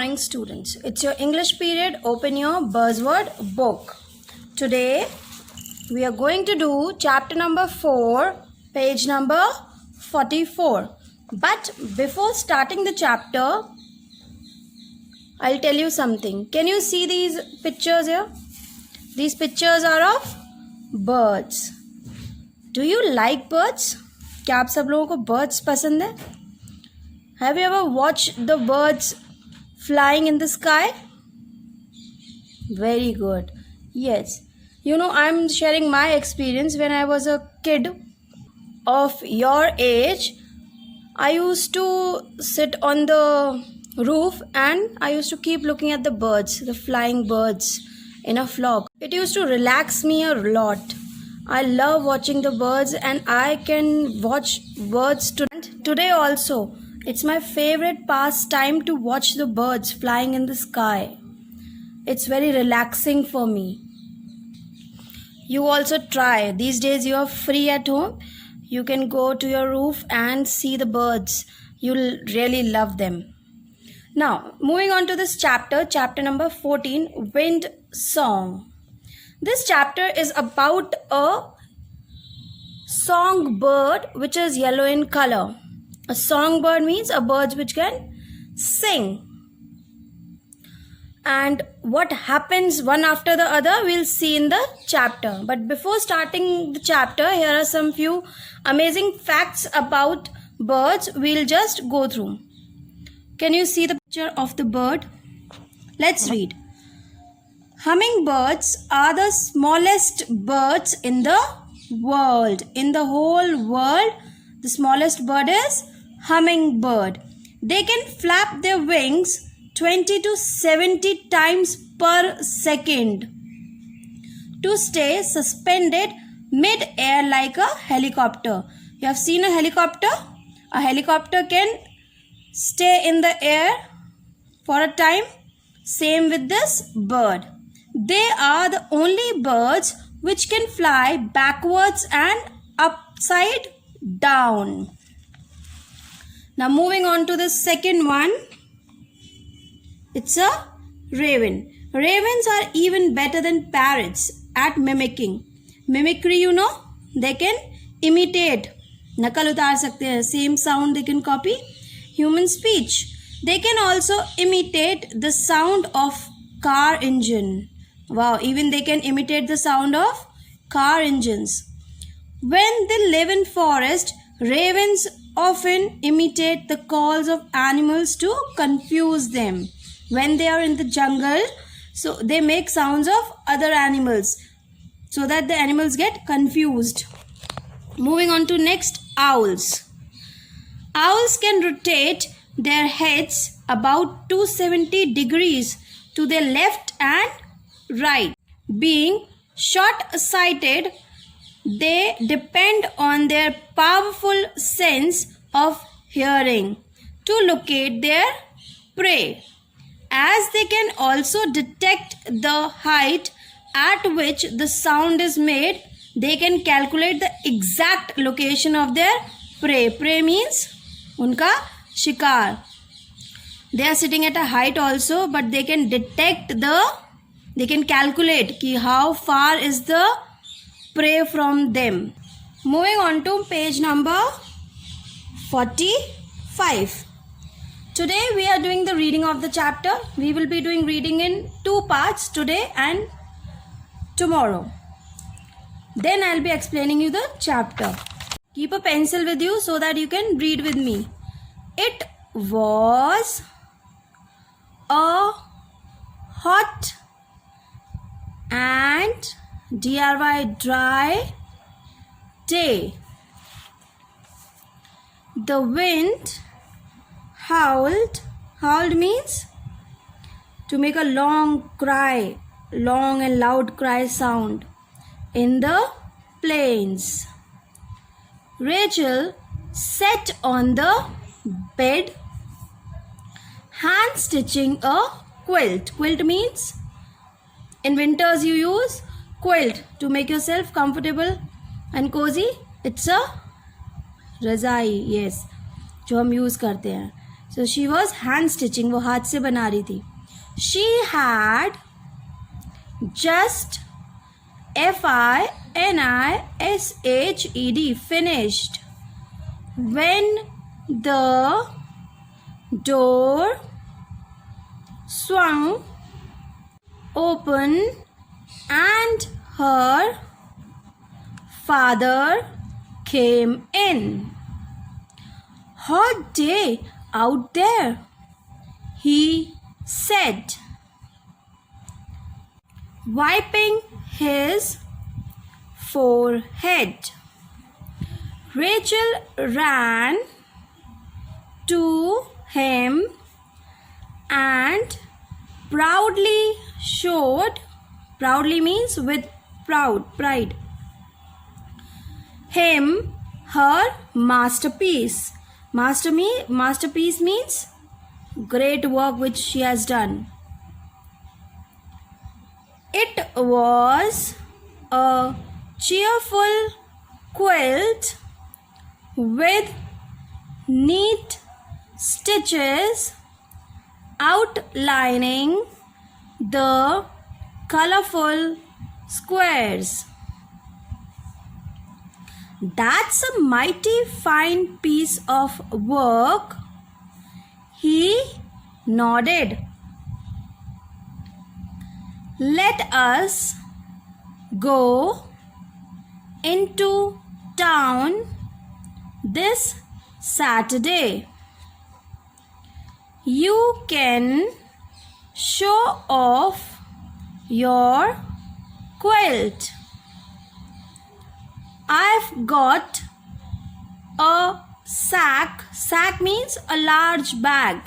morning, students. It's your English period. Open your buzzword book. Today we are going to do chapter number 4, page number 44. But before starting the chapter, I'll tell you something. Can you see these pictures here? These pictures are of birds. Do you like birds? क्या आप सब लोगों को birds पसंद है? Have you ever watched the birds flying in the sky? Very good. Yes. You know, I'm sharing my experience. When I was a kid of your age, I used to sit on the roof and I used to keep looking at the birds, the flying birds in a flock. It used to relax me a lot. I love watching the birds and I can watch birds today also. It's my favorite pastime to watch the birds flying in the sky. It's very relaxing for me. You also try. These days you are free at home. You can go to your roof and see the birds. You'll really love them. Now, moving on to this chapter, chapter number 14, Wind Song. This chapter is about a songbird which is yellow in color. A songbird means a bird which can sing. And what happens one after the other we'll see in the chapter. But before starting the chapter, here are some few amazing facts about birds we'll just go through. Can you see the picture of the bird? Let's read. Hummingbirds are the smallest birds in the world. In the whole world, the smallest bird is hummingbird. They can flap their wings 20 to 70 times per second to stay suspended mid-air like a helicopter. You have seen a helicopter? A helicopter can stay in the air for a time. Same with this bird. They are the only birds which can fly backwards and upside down. Now moving on to the second one. It's a raven. Ravens are even better than parrots at mimicking. Mimicry, you know, they can imitate. Nakal utar sakte hain. Same sound they can copy. Human speech. They can also imitate the sound of car engine. Wow, even they can imitate the sound of car engines. When they live in forest, ravens often imitate the calls of animals to confuse them. When they are in the jungle, so they make sounds of other animals so that the animals get confused. Moving on to next, owls. Owls can rotate their heads about 270 degrees to their left and right. Being short-sighted, they depend on their powerful sense of hearing to locate their prey. As they can also detect the height at which the sound is made, they can calculate the exact location of their prey. Prey means unka shikar. They are sitting at a height also, but they can they can calculate ki how far is the prey from them. Moving on to page number 45. Today we are doing the reading of the chapter. We will be doing reading in 2 parts, today and tomorrow. Then I'll be explaining you the chapter. Keep a pencil with you so that you can read with me. It was a hot and dry day. The wind howled. Howled means to make a long cry, long and loud cry sound in the plains. Rachel sat on the bed, hand stitching a quilt. Quilt means in winters you use quilt to make yourself comfortable and cozy. It's a रज़ाई, yes, जो हम use करते हैं. So she was hand stitching. वो हाथ से बना रही थी. She had just finished finished when the door swung open and her father came in. Hot day out there, he said, wiping his forehead. Rachel ran to him and proudly showed, proudly means with pride, him her masterpiece. Masterpiece means great work which she has done. It was a cheerful quilt with neat stitches outlining the colorful squares. That's a mighty fine piece of work. He nodded. Let us go into town this Saturday. You can show off your quilt. I've got a sack. Sack means a large bag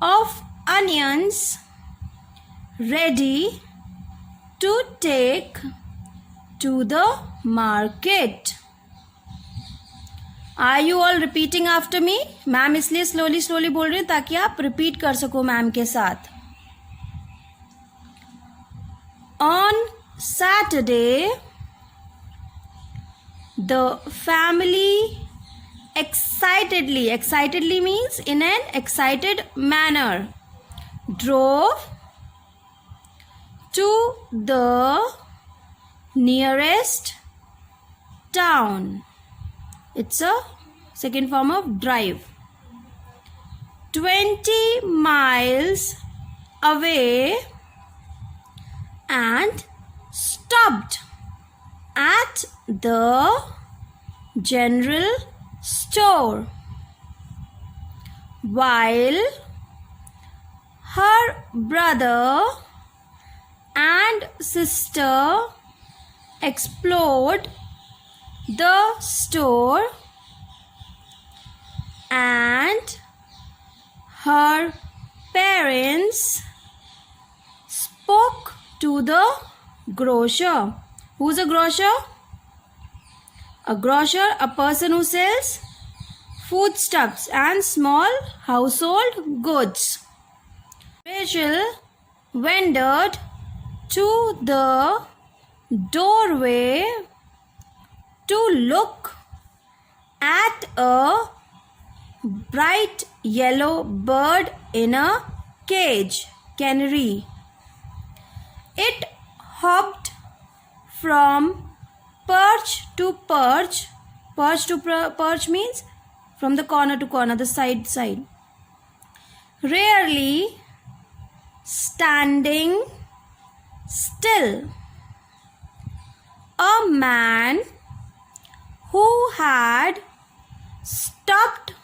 of onions ready to take to the market. Are you all repeating after me? Ma'am इसलिए slowly बोल रही हूँ ताकि आप repeat कर सको ma'am के साथ. On Saturday, the family excitedly means in an excited manner, drove to the nearest town. It's a second form of drive. 20 miles away and stopped at the general store while her brother and sister explored the store, and her parents spoke to the grocer. Who's a grocer? A grocer, a person who sells foodstuffs and small household goods. Rachel wandered to the doorway to look at a bright yellow bird in a cage, canary. It hopped from perch to perch. Perch means from the corner to corner, the side. Rarely standing still. A man who had stopped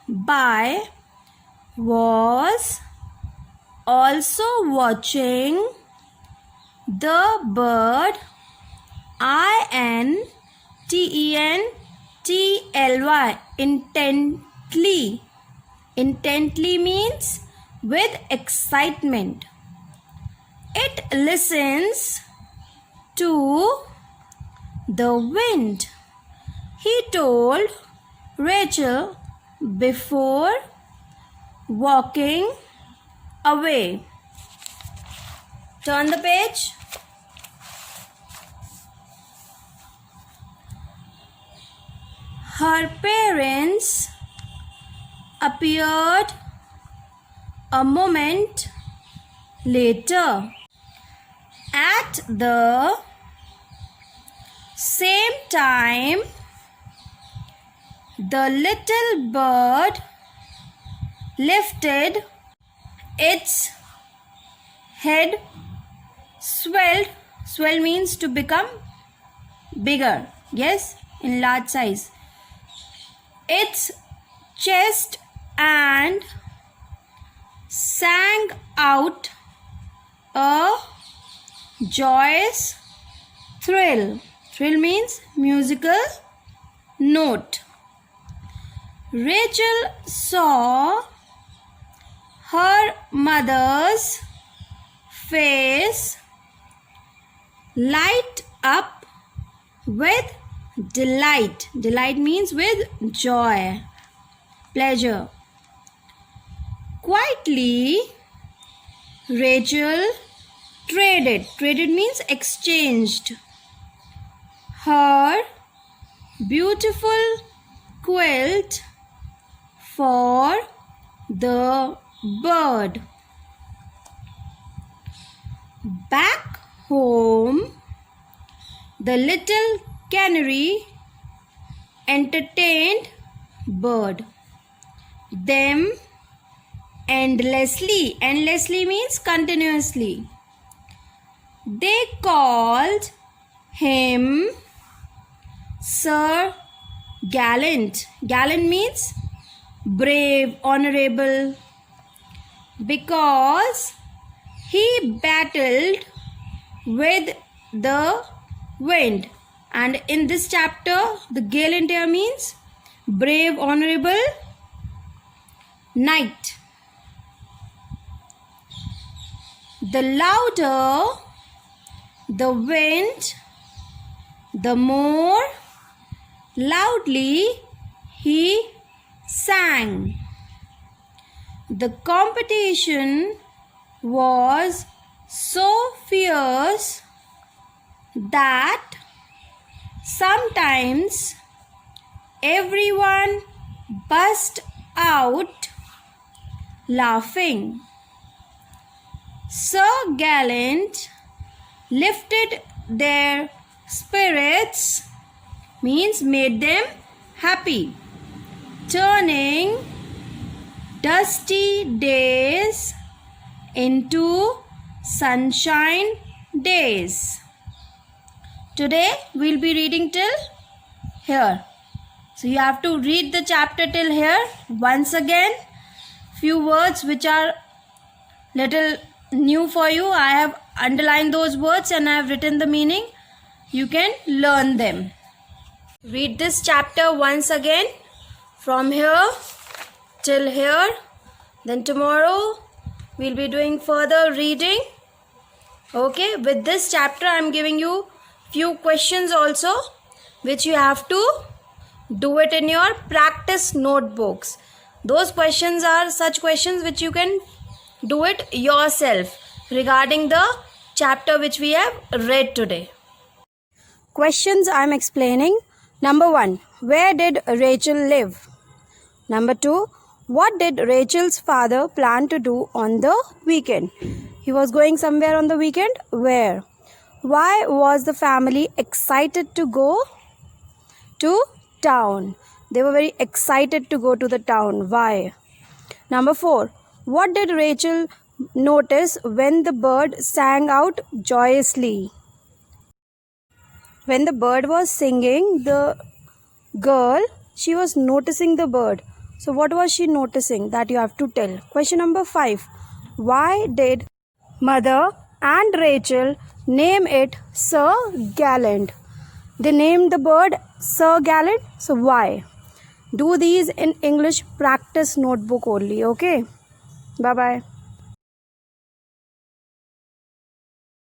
by was also watching the bird. intently. Intently means with excitement. It listens to the wind, he told Rachel before walking away. Turn the page. Her parents appeared a moment later. At the same time, the little bird lifted its head, swelled. Swell means to become bigger. Yes, in large size. Its chest and sang out a joyous thrill. Thrill means musical note. Rachel saw her mother's face light up with delight. Delight means with joy, pleasure. Quietly, Rachel traded. Traded means exchanged. Her beautiful quilt for the bird. Back home, the little canary entertained bird them endlessly. Endlessly means continuously. They called him Sir Gallant. Gallant means brave, honorable, because he battled with the wind. And in this chapter, the gallant here means brave, honorable knight. The louder the wind, the more loudly he sang. The competition was so fierce that sometimes everyone burst out laughing. Sir Gallant lifted their spirits, means made them happy, turning dusty days into sunshine days. Today we'll be reading till here. So you have to read the chapter till here. Once again, few words which are little new for you. I have underlined those words and I have written the meaning. You can learn them. Read this chapter once again from here till here. Then tomorrow we'll be doing further reading. Okay, with this chapter I am giving you few questions also, which you have to do it in your practice notebooks. Those questions are such questions which you can do it yourself regarding the chapter which we have read today. Questions I am explaining. Number 1. Where did Rachel live? Number 2. What did Rachel's father plan to do on the weekend? He was going somewhere on the weekend. Where? Why was the family excited to go to town? They were very excited to go to the town. Why? Number 4. What did Rachel notice when the bird sang out joyously? When the bird was singing, the girl, she was noticing the bird. So what was she noticing? That you have to tell. Question number 5. Why did mother and Rachel name it Sir Gallant? They named the bird Sir Gallant. So why? Do these in English practice notebook only. Okay. Bye-bye.